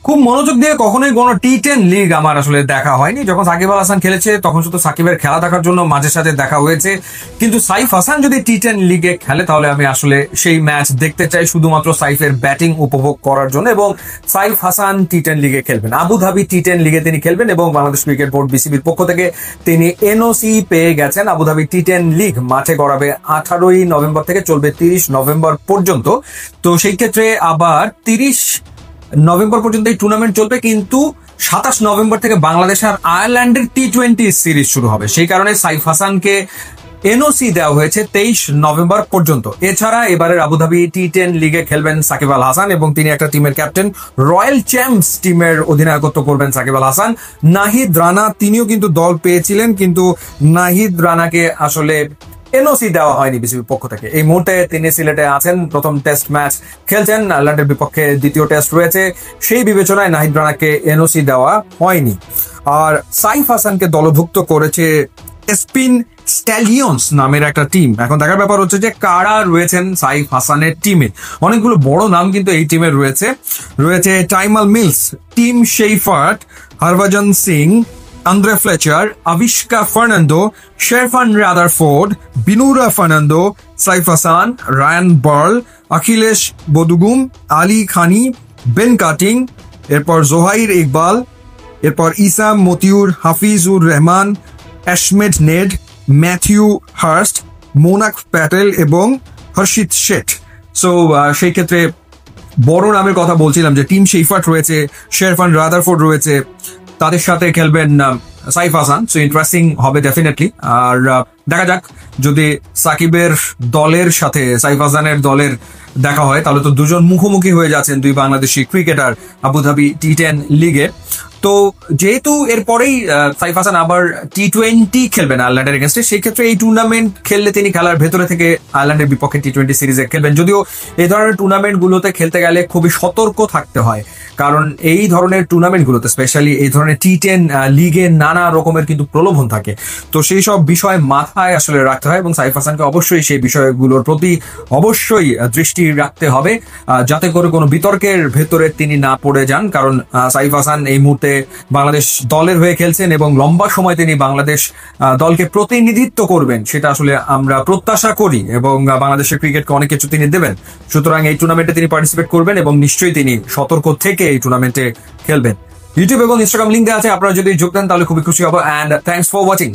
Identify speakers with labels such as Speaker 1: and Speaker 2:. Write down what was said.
Speaker 1: খুব মনোযোগ দিয়ে কখনোই কোনো টি10 লিগ আমার আসলে দেখা হয়নি। যখন সাকিব আল হাসান খেলেছে তখন শুধু সাকিবের খেলা দেখার জন্য মাঝে সাঝে দেখা হয়েছে, কিন্তু সাইফ হাসান যদি টি10 লিগে খেলে তাহলে আমি আসলে সেই ম্যাচ দেখতে চাই শুধুমাত্র সাইফের ব্যাটিং উপভোগ করার জন্য। এবং সাইফ হাসান টি10 লিগে খেলবেন, আবুধাবি টি10 লিগে তিনি খেলবেন এবং বাংলাদেশ ক্রিকেট বোর্ড বিসিবির পক্ষ থেকে তিনি এনওসি পেয়ে গেছেন। আবুধাবি টি10 লিগ মাঠে গড়াবে 18ই নভেম্বর থেকে, চলবে 30 নভেম্বর পর্যন্ত। তো সেই ক্ষেত্রে আবার 30 নভেম্বর পর্যন্ত এই টুর্নামেন্ট চলবে, কিন্তু 27 নভেম্বর থেকে বাংলাদেশ আর আয়ারল্যান্ডের টি20 সিরিজ শুরু হবে। সেই কারণে সাইফ হাসানকে এনওসি দেওয়া হয়েছে 23 নভেম্বর পর্যন্ত। এছাড়া এবারের আবুধাবি টি10 লিগে খেলবেন সাকিব আল হাসান এবং তিনি একটা টিমের ক্যাপ্টেন। রয়্যাল চ্যাম্পস টিমের অধিনায়কত্ব করবেন সাকিব আল হাসান। নাহিদ রানা তিনিও কিন্তু দল পেয়েছিলেন, কিন্তু নাহিদ রানাকে আসলে এনওসি দেওয়া হয়নি বিসিবির পক্ষ থেকে। এই মুহূর্তে তিনি সিলেটে আছেন, প্রথম টেস্ট ম্যাচ খেলছেন, আয়ারল্যান্ডের বিপক্ষে দ্বিতীয় টেস্ট রয়েছে, সেই বিবেচনায় নাহিদ রানাকে এনওসি দেওয়া হয়নি। আর সাইফ হাসানকে দলভুক্ত করেছে স্পিন স্ট্যালিয়ন্স নামের একটা টিম। এখন দেখার ব্যাপার হচ্ছে যে কারা রয়েছেন সাইফ হাসানের টিমে। অনেকগুলো বড় নাম কিন্তু এই টিমে রয়েছে Tymal Mills, Tim Seifert, Harbhajan Singh, Andre Fletcher, Avishka Fernando, Sherfane Rutherford, Binura Fernando, Saif Hasan, Ryan Burl, Akhilesh Bodugum, Ali Khan, Ben Cutting, এরপর জোহাইর ইকবাল, এরপর Isam Matiur, Hafizur Rahman, Ashmead Nedd, Matthew Hurst, Monank Patel এবং হর্ষিত শেঠ। সো সেই ক্ষেত্রে বড় নামের কথা বলছিলাম যে টিম শেফার্ট রয়েছে, শেরফান রাদারফোর্ড রয়েছে, তাদের সাথে খেলবেন সাইফ হাসান। সো ইন্টারেস্টিং হবে ডেফিনেটলি। আর দেখা যাক, যদি সাকিবের দলের সাথে সাইফ হাসানের দলের দেখা হয় তাহলে তো দুজন মুখোমুখি হয়ে যাচ্ছেন দুই বাংলাদেশি ক্রিকেটার আবুধাবি টি10 লিগে। তো যেহেতু এরপরেই সাইফ হাসান আবার টি20 খেলবেন আয়ারল্যান্ডের এগেনস্টে, সেই ক্ষেত্রে এই টুর্নামেন্ট খেললে তিনি খেলার ভেতরে থেকে আয়ারল্যান্ডের বিপক্ষে টি20 সিরিজে খেলবেন। যদিও এই ধরনের টুর্নামেন্ট গুলোতে খেলতে গেলে খুবই সতর্ক থাকতে হয়, কারণ এই ধরনের টুর্নামেন্ট গুলোতে স্পেশালি এই ধরনের টি10 লিগে নানা রকমের কিন্তু প্রলোভন থাকে। তো সেই সব বিষয় মাথায় আসলে রাখতে হয় এবং সাইফ হাসানকে অবশ্যই সেই বিষয়গুলোর প্রতি অবশ্যই দৃষ্টি রাখতে হবে, যাতে করে কোনো বিতর্কের ভেতরে তিনি না পড়ে যান। কারণ সাইফ হাসান এই মুহূর্তে বাংলাদেশ দলের হয়ে খেলছেন এবং লম্বা সময় তিনি বাংলাদেশ দলকে প্রতিনিধিত্ব করবেন, সেটা আসলে আমরা প্রত্যাশা করি এবং বাংলাদেশের ক্রিকেটকে অনেক কিছু তিনি দেবেন। সুতরাং এই টুর্নামেন্টে তিনি পার্টিসিপেট করবেন এবং নিশ্চয়ই তিনি সতর্ক থেকে এই টুর্নামেন্টে খেলবেন। ইউটিউব এবং ইনস্টাগ্রাম লিঙ্ক দেওয়া আছে, আপনারা যদি যোগ দেন তাহলে খুবই খুশি হবো। And thanks for watching.